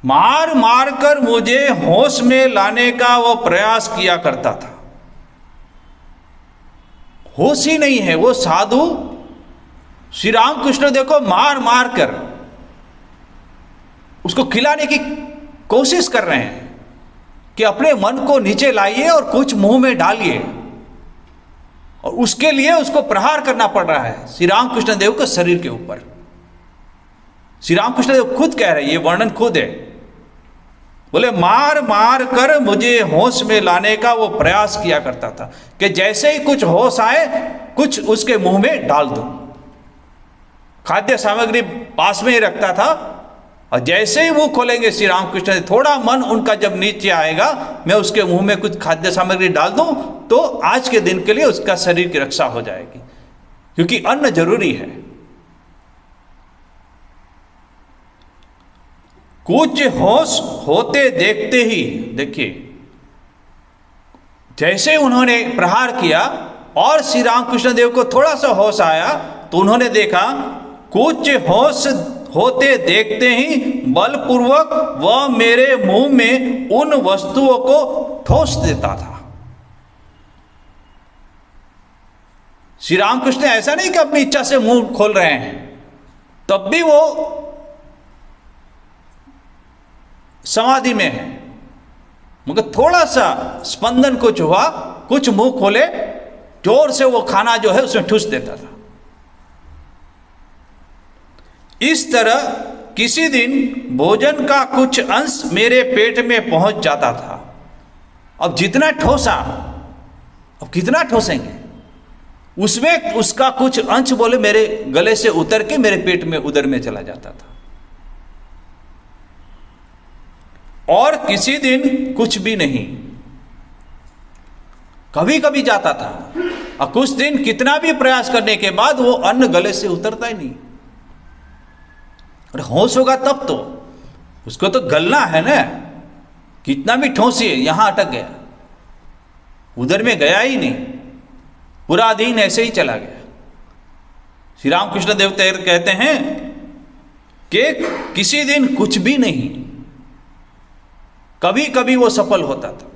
मार मार कर मुझे होश में लाने का वो प्रयास किया करता था। होश ही नहीं है। वो साधु श्री रामकृष्ण देव को मार मार कर उसको खिलाने की कोशिश कर रहे हैं कि अपने मन को नीचे लाइए और कुछ मुंह में डालिए, और उसके लिए उसको प्रहार करना पड़ रहा है श्री रामकृष्ण देव के शरीर के ऊपर। श्री रामकृष्ण देव खुद कह रहे हैं, ये वर्णन खुद है बोले मार मार कर मुझे होश में लाने का वो प्रयास किया करता था कि जैसे ही कुछ होश आए कुछ उसके मुंह में डाल दो। खाद्य सामग्री पास में ही रखता था और जैसे ही मुंह खोलेंगे श्री रामकृष्ण जी, थोड़ा मन उनका जब नीचे आएगा मैं उसके मुंह में कुछ खाद्य सामग्री डाल दूं तो आज के दिन के लिए उसका शरीर की रक्षा हो जाएगी, क्योंकि अन्न जरूरी है। कुछ होश होते देखते ही, देखिए जैसे उन्होंने प्रहार किया और श्री रामकृष्ण देव को थोड़ा सा होश आया तो उन्होंने देखा कुछ होश होते देखते ही बलपूर्वक वह मेरे मुंह में उन वस्तुओं को ठोस देता था। श्री रामकृष्ण ऐसा नहीं कि अपनी इच्छा से मुंह खोल रहे हैं, तब भी वो समाधि में है, मगर थोड़ा सा स्पंदन कुछ हुआ, कुछ मुंह खोले, जोर से वो खाना जो है उसमें ठूस देता था। इस तरह किसी दिन भोजन का कुछ अंश मेरे पेट में पहुंच जाता था। अब जितना ठोसा, अब कितना ठोसेंगे, उसमें उसका कुछ अंश बोले मेरे गले से उतर के मेरे पेट में उदर में चला जाता था। और किसी दिन कुछ भी नहीं, कभी कभी जाता था और कुछ दिन कितना भी प्रयास करने के बाद वो अन्न गले से उतरता ही नहीं। और होश होगा तब तो, उसको तो गलना है ना, कितना भी ठोसिए यहां अटक गया, उधर में गया ही नहीं, पूरा दिन ऐसे ही चला गया। श्री रामकृष्ण देव कहते हैं कि किसी दिन कुछ भी नहीं, कभी कभी वो सफल होता था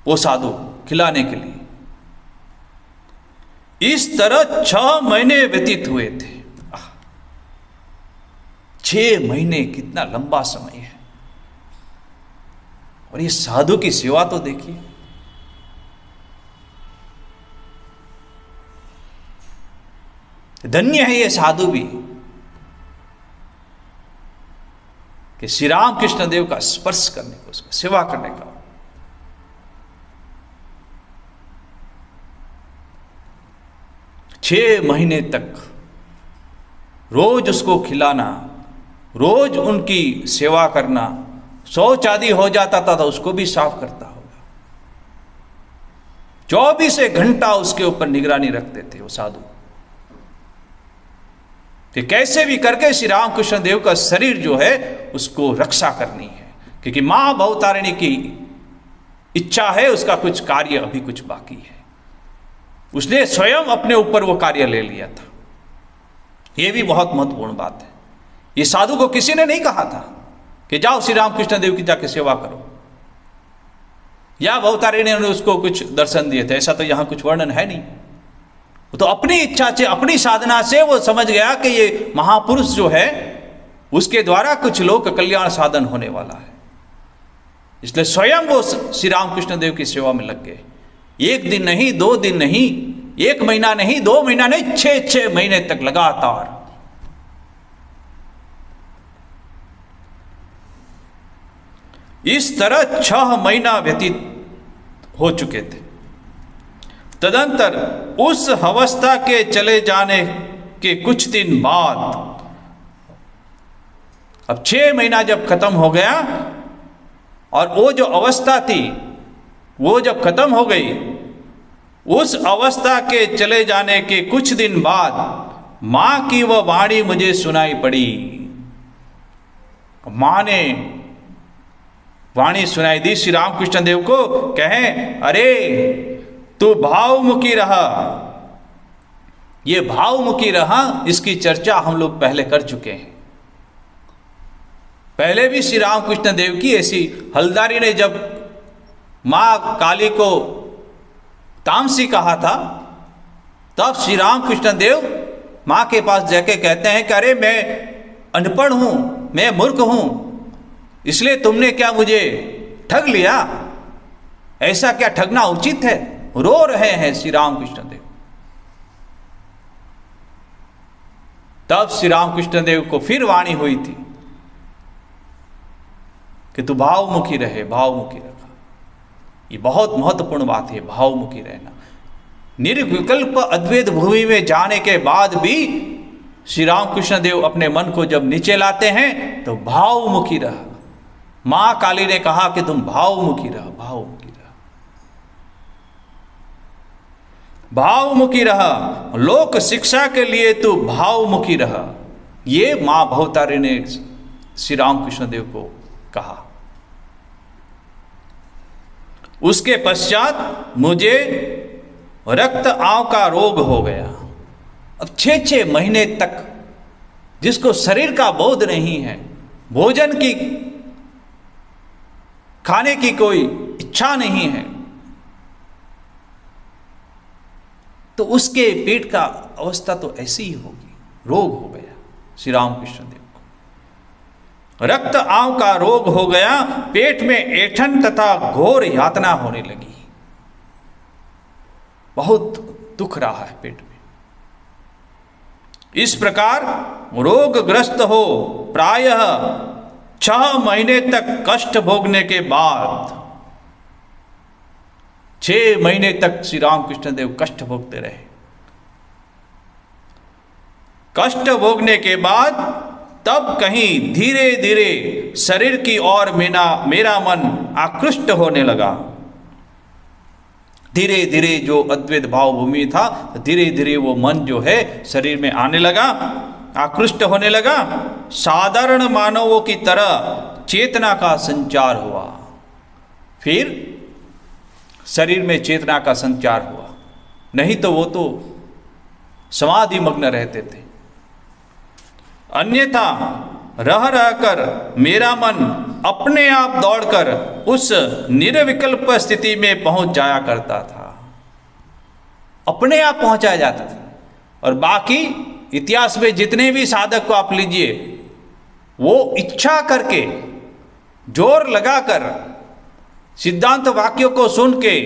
वो साधु खिलाने के लिए। इस तरह 6 महीने व्यतीत हुए थे। 6 महीने कितना लंबा समय है। और ये साधु की सेवा तो देखिए, धन्य है ये साधु भी कि श्री रामकृष्ण देव का स्पर्श करने को, उसका सेवा करने का। छह महीने तक रोज उसको खिलाना, रोज उनकी सेवा करना, शौच आदि हो जाता था तो उसको भी साफ करता होगा। 24 घंटा उसके ऊपर निगरानी रखते थे वो साधु कि कैसे भी करके श्री रामकृष्ण देव का शरीर जो है उसको रक्षा करनी है, क्योंकि मां भवतारिणी की इच्छा है, उसका कुछ कार्य अभी कुछ बाकी है। उसने स्वयं अपने ऊपर वो कार्य ले लिया था। यह भी बहुत महत्वपूर्ण बात है। ये साधु को किसी ने नहीं कहा था कि जाओ श्री रामकृष्ण देव की जाके सेवा करो, या भवतारिणी ने उसको कुछ दर्शन दिए थे, ऐसा तो यहां कुछ वर्णन है नहीं। वो तो अपनी इच्छा से, अपनी साधना से वो समझ गया कि ये महापुरुष जो है उसके द्वारा कुछ लोक कल्याण साधन होने वाला है, इसलिए स्वयं वो श्री रामकृष्ण देव की सेवा में लग गए। 1 दिन नहीं, 2 दिन नहीं, 1 महीना नहीं, 2 महीना नहीं, 6 महीने तक लगातार। इस तरह 6 महीना व्यतीत हो चुके थे। तदंतर उस अवस्था के चले जाने के कुछ दिन बाद, अब 6 महीना जब खत्म हो गया और वो जो अवस्था थी वो जब खत्म हो गई, उस अवस्था के चले जाने के कुछ दिन बाद मां की वह वाणी मुझे सुनाई पड़ी। मां ने वाणी सुनाई दी श्री रामकृष्ण देव को, कहें अरे तू भावमुखी रहा। ये भावमुखी रहा, इसकी चर्चा हम लोग पहले कर चुके हैं। पहले भी श्री रामकृष्ण देव की ऐसी, हलदारी ने जब मां काली को तामसी कहा था, तब श्री रामकृष्ण देव मां के पास जाके कहते हैं कि अरे मैं अनपढ़ हूं, मैं मूर्ख हूं, इसलिए तुमने क्या मुझे ठग लिया? ऐसा क्या ठगना उचित है? रो रहे हैं श्री रामकृष्ण देव। तब श्री रामकृष्ण देव को फिर वाणी हुई थी कि तू भावमुखी रहे, भावमुखी रखा। ये बहुत महत्वपूर्ण बात है, भावमुखी रहना। निर्विकल्प अद्वैत भूमि में जाने के बाद भी श्री रामकृष्ण देव अपने मन को जब नीचे लाते हैं तो भावमुखी रहा। मां काली ने कहा कि तुम भावमुखी रहो, भावमुखी रहो, भावमुखी रहा। लोक शिक्षा के लिए तू भावमुखी रहा। ये मां भवतारी ने श्री रामकृष्ण देव को कहा। उसके पश्चात मुझे रक्त आंव का रोग हो गया। अब 6-6 महीने तक जिसको शरीर का बोध नहीं है, भोजन की खाने की कोई इच्छा नहीं है, तो उसके पेट का अवस्था तो ऐसी ही होगी। रोग हो गया श्री रामकृष्ण देव को, रक्त आंव का रोग हो गया। पेट में ऐंठन तथा घोर यातना होने लगी। बहुत दुख रहा है पेट में। इस प्रकार रोगग्रस्त हो प्रायः 6 महीने तक कष्ट भोगने के बाद, 6 महीने तक श्री रामकृष्ण देव कष्ट भोगते रहे। कष्ट भोगने के बाद तब कहीं धीरे धीरे शरीर की ओर मेरा मन आकृष्ट होने लगा। धीरे धीरे जो अद्वैत भाव भूमि था, धीरे धीरे वो मन जो है शरीर में आने लगा, आकृष्ट होने लगा। साधारण मानवों की तरह चेतना का संचार हुआ। फिर शरीर में चेतना का संचार हुआ, नहीं तो वो तो समाधि मग्न रहते थे। अन्यथा रह रहकर मेरा मन अपने आप दौड़कर उस निर्विकल्प स्थिति में पहुंच जाया करता था। अपने आप पहुंचाया जाता था। और बाकी इतिहास में जितने भी साधक को आप लीजिए, वो इच्छा करके, जोर लगाकर, सिद्धांत वाक्यों को सुन के,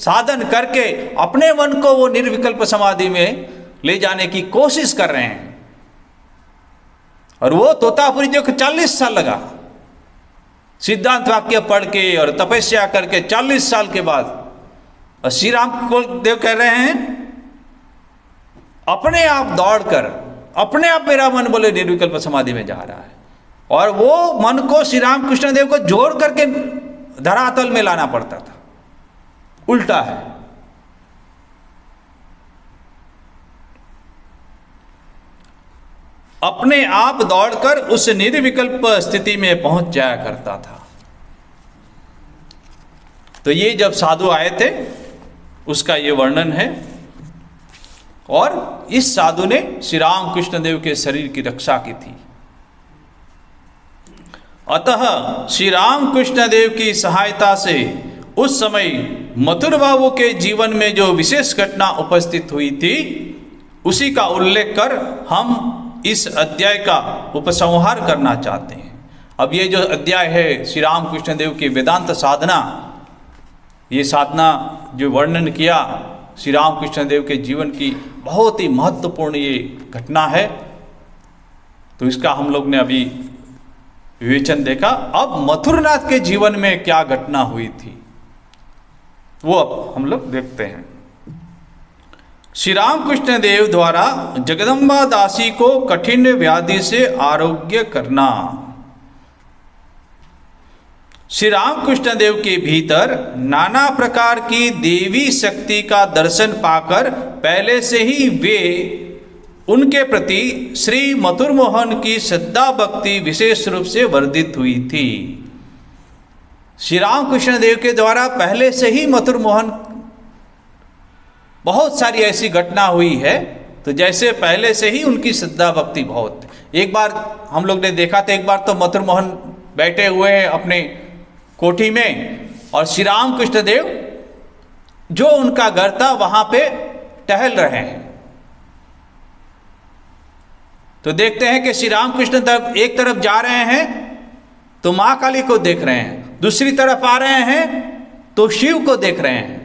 साधन करके अपने मन को वो निर्विकल्प समाधि में ले जाने की कोशिश कर रहे हैं। और वो तोतापुरी जो 40 साल लगा सिद्धांत वाक्य पढ़ के और तपस्या करके 40 साल के बाद, और श्री राम को देव कह रहे हैं अपने आप दौड़कर, अपने आप मेरा मन बोले निर्विकल्प समाधि में जा रहा है। और वो मन को श्री राम कृष्ण देव को जोड़ करके धरातल में लाना पड़ता था। उल्टा है। अपने आप दौड़कर उस निर्विकल्प स्थिति में पहुंच जाया करता था। तो ये जब साधु आए थे उसका ये वर्णन है। और इस साधु ने श्री राम कृष्ण देव के शरीर की रक्षा की थी। अतः श्री राम कृष्ण देव की सहायता से उस समय मथुर बाबू के जीवन में जो विशेष घटना उपस्थित हुई थी, उसी का उल्लेख कर हम इस अध्याय का उपसंहार करना चाहते हैं। अब ये जो अध्याय है श्री राम कृष्ण देव की वेदांत साधना, ये साधना जो वर्णन किया श्री राम कृष्ण देव के जीवन की, बहुत ही महत्वपूर्ण ये घटना है। तो इसका हम लोग ने अभी विवेचन देखा। अब मथुरनाथ के जीवन में क्या घटना हुई थी वो अब हम लोग देखते हैं। श्री रामकृष्ण देव द्वारा जगदम्बा दासी को कठिन व्याधि से आरोग्य करना। श्री रामकृष्ण देव के भीतर नाना प्रकार की देवी शक्ति का दर्शन पाकर पहले से ही वे उनके प्रति श्री मथुर मोहन की श्रद्धा भक्ति विशेष रूप से वर्धित हुई थी। श्री रामकृष्ण देव के द्वारा पहले से ही मथुर मोहन, बहुत सारी ऐसी घटना हुई है, तो जैसे पहले से ही उनकी श्रद्धा भक्ति बहुत। एक बार हम लोग ने देखा था, एक बार तो मथुर मोहन बैठे हुए हैं अपने कोठी में और श्री राम कृष्ण देव जो उनका घर था वहां पे टहल रहे हैं। तो देखते हैं कि श्री राम कृष्ण देव एक तरफ जा रहे हैं तो मां काली को देख रहे हैं, दूसरी तरफ आ रहे हैं तो शिव को देख रहे हैं।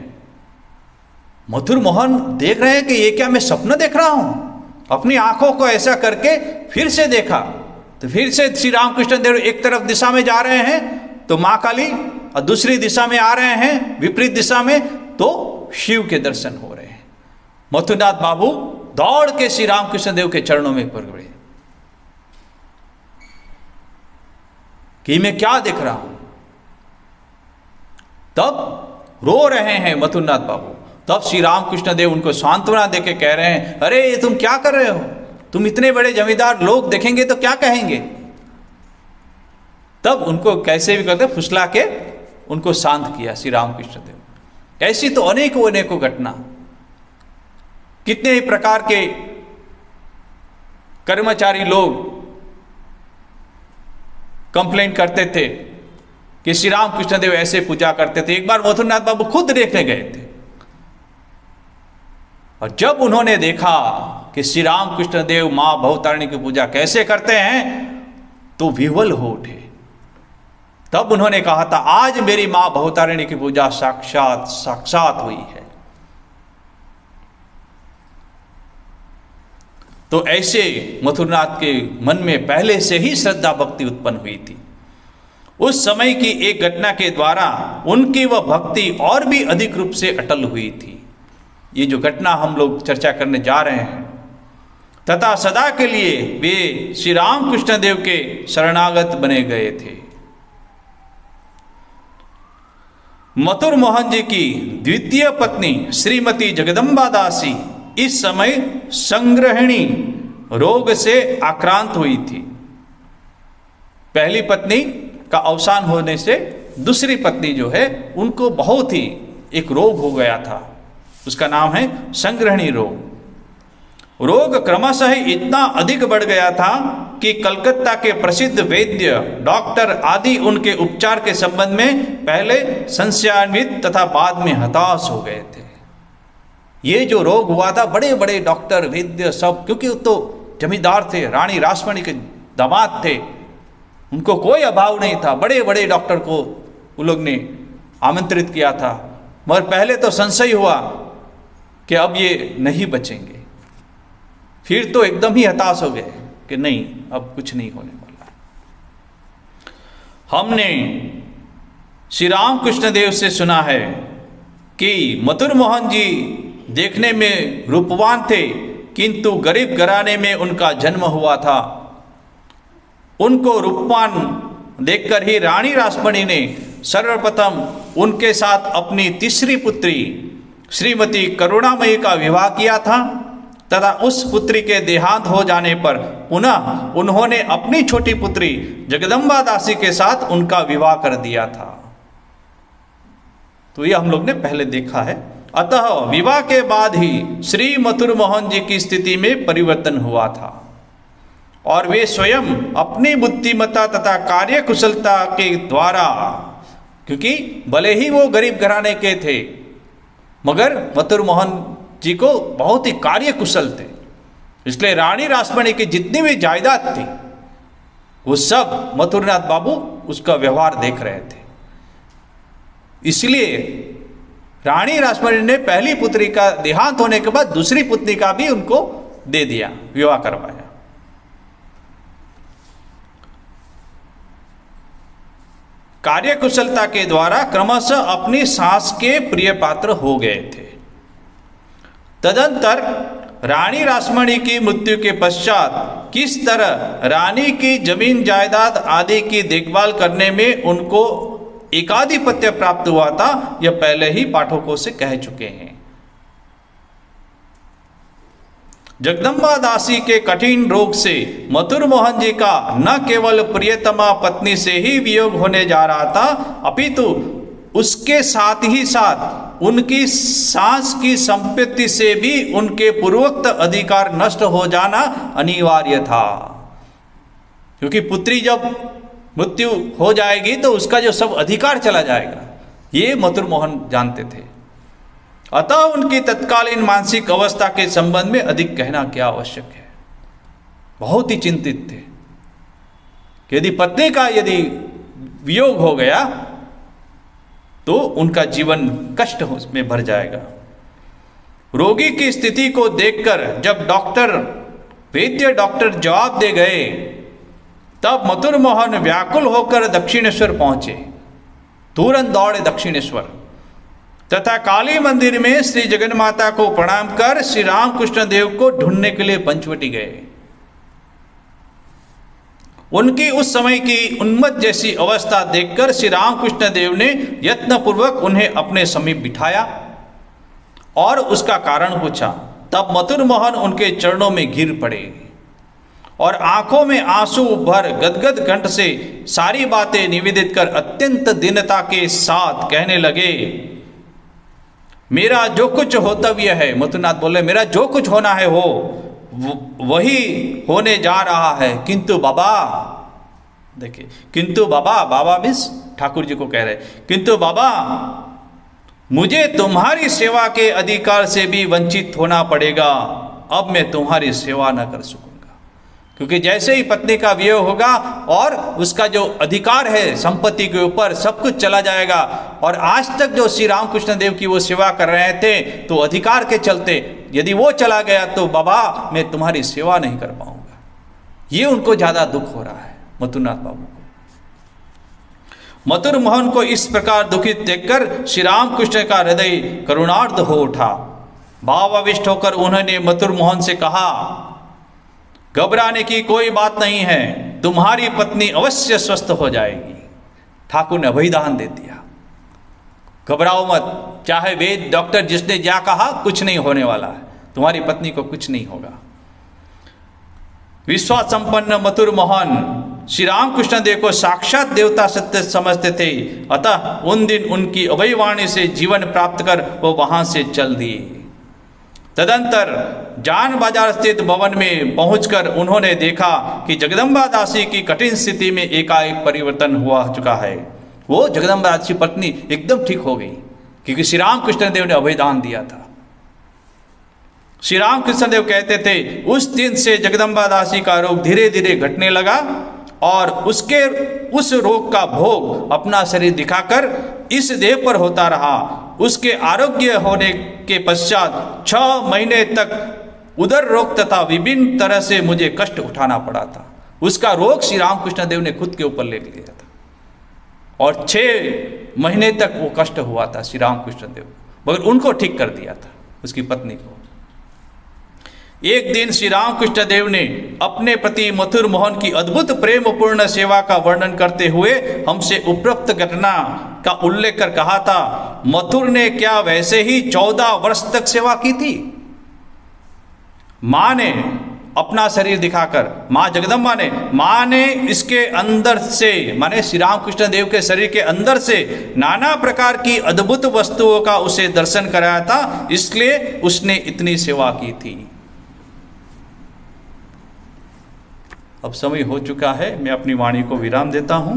मथुर मोहन देख रहे हैं कि ये क्या मैं सपना देख रहा हूं। अपनी आंखों को ऐसा करके फिर से देखा तो फिर से श्री रामकृष्ण देव एक तरफ दिशा में जा रहे हैं तो माँ काली, और दूसरी दिशा में आ रहे हैं विपरीत दिशा में तो शिव के दर्शन हो रहे हैं। मथुरनाथ बाबू दौड़ के श्री रामकृष्ण देव के चरणों में पड़ गए कि मैं क्या देख रहा हूं। तब रो रहे हैं मथुरनाथ बाबू। तब श्री रामकृष्ण देव उनको सांत्वना देके कह रहे हैं, अरे ये तुम क्या कर रहे हो, तुम इतने बड़े जमींदार लोग देखेंगे तो क्या कहेंगे। तब उनको कैसे भी करते फुसला के उनको शांत किया श्री रामकृष्ण देव। ऐसी तो अनेकों घटना, कितने ही प्रकार के कर्मचारी लोग कंप्लेंट करते थे कि श्री रामकृष्ण देव ऐसे पूजा करते थे। एक बार मथुरनाथ बाबू खुद देखने गए थे और जब उन्होंने देखा कि श्री रामकृष्ण देव मां भवतारिणी की पूजा कैसे करते हैं तो विह्वल हो उठे। तब उन्होंने कहा था, आज मेरी मां भवतारिणी की पूजा साक्षात हुई है। तो ऐसे मथुरनाथ के मन में पहले से ही श्रद्धा भक्ति उत्पन्न हुई थी। उस समय की एक घटना के द्वारा उनकी वह भक्ति और भी अधिक रूप से अटल हुई थी। ये जो घटना हम लोग चर्चा करने जा रहे हैं, तथा सदा के लिए वे श्री रामकृष्ण देव के शरणागत बने गए थे। मथुर मोहन जी की द्वितीय पत्नी श्रीमती जगदम्बा दासी इस समय संग्रहणी रोग से आक्रांत हुई थी। पहली पत्नी का अवसान होने से दूसरी पत्नी जो है उनको बहुत ही एक रोग हो गया था, उसका नाम है संग्रहणी रोग। रोग क्रमशः इतना अधिक बढ़ गया था कि कलकत्ता के प्रसिद्ध वैद्य डॉक्टर आदि उनके उपचार के संबंध में पहले संशयान्वित तथा बाद में हताश हो गए थे। ये जो रोग हुआ था, बड़े बड़े डॉक्टर वैद्य सब, क्योंकि वो तो जमींदार थे, रानी रासमणी के दामाद थे, उनको कोई अभाव नहीं था। बड़े बड़े डॉक्टर को उन लोग ने आमंत्रित किया था, मगर पहले तो संशय हुआ कि अब ये नहीं बचेंगे। फिर तो एकदम ही हताश हो गए कि नहीं, अब कुछ नहीं होने वाला। हमने श्री रामकृष्ण देव से सुना है कि मथुर मोहन जी देखने में रूपवान थे, किंतु गरीब घराने में उनका जन्म हुआ था। उनको रूपवान देखकर ही रानी रासमणी ने सर्वप्रथम उनके साथ अपनी तीसरी पुत्री श्रीमती करुणामयी का विवाह किया था, तथा उस पुत्री के देहांत हो जाने पर पुनः उन्होंने अपनी छोटी पुत्री जगदम्बा दासी के साथ उनका विवाह कर दिया था। तो यह हम लोग ने पहले देखा है। अतः विवाह के बाद ही श्री मथुर मोहन जी की स्थिति में परिवर्तन हुआ था और वे स्वयं अपनी बुद्धिमत्ता तथा कार्यकुशलता के द्वारा, क्योंकि भले ही वो गरीब घराने के थे मगर मथुर मोहन जी को बहुत ही कार्यकुशल थे, इसलिए रानी रासमणी की जितनी भी जायदाद थी वो सब मथुरनाथ बाबू उसका व्यवहार देख रहे थे। इसलिए रानी रासमणी ने पहली पुत्री का देहांत होने के बाद दूसरी पुत्री का भी उनको दे दिया, विवाह करवाया। कार्यकुशलता के द्वारा क्रमशः अपनी सास के प्रिय पात्र हो गए थे। तदंतर रानी रासमणी की मृत्यु के पश्चात किस तरह रानी की जमीन जायदाद आदि की देखभाल करने में उनको एकाधिपत्य प्राप्त हुआ था, यह पहले ही पाठकों से कह चुके हैं। जगदम्बा दासी के कठिन रोग से मथुर मोहन जी का न केवल प्रियतमा पत्नी से ही वियोग होने जा रहा था, अपितु उसके साथ ही साथ उनकी सास की संपत्ति से भी उनके पूर्वोक्त अधिकार नष्ट हो जाना अनिवार्य था। क्योंकि पुत्री जब मृत्यु हो जाएगी तो उसका जो सब अधिकार चला जाएगा, ये मथुर मोहन जानते थे। अतः उनकी तत्कालीन मानसिक अवस्था के संबंध में अधिक कहना क्या आवश्यक है। बहुत ही चिंतित थे कि यदि पत्नी का यदि वियोग हो गया तो उनका जीवन कष्ट में भर जाएगा। रोगी की स्थिति को देखकर जब वैद्य डॉक्टर जवाब दे गए, तब मथुर मोहन व्याकुल होकर दक्षिणेश्वर पहुंचे तुरंत दौड़े दक्षिणेश्वर तथा काली मंदिर में श्री जगन्माता को प्रणाम कर श्री रामकृष्ण देव को ढूंढने के लिए पंचवटी गए। उनकी उस समय की उन्मत्त जैसी अवस्था देखकर श्री रामकृष्ण देव ने यत्नपूर्वक उन्हें अपने समीप बिठाया और उसका कारण पूछा। तब मथुर मोहन उनके चरणों में गिर पड़े और आंखों में आंसू भर गदगद कंठ से सारी बातें निवेदित कर अत्यंत दीनता के साथ कहने लगे, मेरा जो कुछ होतव्य है, मथुरनाथ बोले, मेरा जो कुछ होना है हो वही होने जा रहा है, किंतु बाबा, देखिए, किंतु बाबा, बाबा मिस ठाकुर जी को कह रहे, किंतु बाबा मुझे तुम्हारी सेवा के अधिकार से भी वंचित होना पड़ेगा। अब मैं तुम्हारी सेवा न कर सकूंगा, क्योंकि जैसे ही पत्नी का वियोग होगा और उसका जो अधिकार है संपत्ति के ऊपर सब कुछ चला जाएगा। और आज तक जो श्री रामकृष्ण देव की वो सेवा कर रहे थे तो अधिकार के चलते यदि वो चला गया तो बाबा मैं तुम्हारी सेवा नहीं कर पाऊंगा। ये उनको ज्यादा दुख हो रहा है मथुरनाथ बाबू को। मथुर मोहन को इस प्रकार दुखित देखकर श्री रामकृष्ण का हृदय करुणार्ध हो उठा। भावाविष्ट होकर उन्होंने मथुर मोहन से कहा, घबराने की कोई बात नहीं है, तुम्हारी पत्नी अवश्य स्वस्थ हो जाएगी। ठाकुर ने अभयदान दे दिया, घबराओ मत, चाहे वेद डॉक्टर जिसने क्या कहा कुछ नहीं होने वाला है, तुम्हारी पत्नी को कुछ नहीं होगा। विश्वास संपन्न मथुर मोहन श्री रामकृष्ण देव को साक्षात देवता सत्य समझते थे, अतः उन दिन उनकी अभयवाणी से जीवन प्राप्त कर वो वहां से चल दिए। तदंतर जान बाजार स्थित भवन में पहुंचकर उन्होंने देखा कि जगदम्बा दासी की कठिन स्थिति में एकाएक परिवर्तन हुआ चुका है। वो जगदम्बा दासी पत्नी एकदम ठीक हो गई, क्योंकि श्री रामकृष्ण देव ने अभयदान दिया था। श्री रामकृष्ण देव कहते थे, उस दिन से जगदम्बा दासी का रोग धीरे धीरे घटने लगा और उस रोग का भोग अपना शरीर दिखाकर इस देह पर होता रहा। उसके आरोग्य होने के पश्चात 6 महीने तक उदर रोग तथा विभिन्न तरह से मुझे कष्ट उठाना पड़ा था। उसका रोग श्री रामकृष्ण देव ने खुद के ऊपर ले लिया था और 6 महीने तक वो कष्ट हुआ था श्री रामकृष्ण देव, मगर उनको ठीक कर दिया था उसकी पत्नी को। एक दिन श्री रामकृष्ण देव ने अपने प्रति मथुर मोहन की अद्भुत प्रेमपूर्ण सेवा का वर्णन करते हुए हमसे उपरोक्त घटना का उल्लेख कर कहा था, मथुर ने क्या वैसे ही 14 वर्ष तक सेवा की थी। मां ने अपना शरीर दिखाकर, मां जगदम्बा ने, मां ने इसके अंदर से, माने श्री रामकृष्ण देव के शरीर के अंदर से नाना प्रकार की अद्भुत वस्तुओं का उसे दर्शन कराया था, इसलिए उसने इतनी सेवा की थी। अब समय हो चुका है, मैं अपनी वाणी को विराम देता हूं।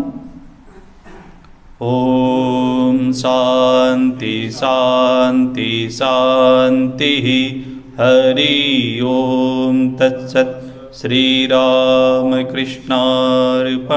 ओम शांति शांति शांति, हरि ओम तत्सत्। श्री राम कृष्णार्पणमस्तु।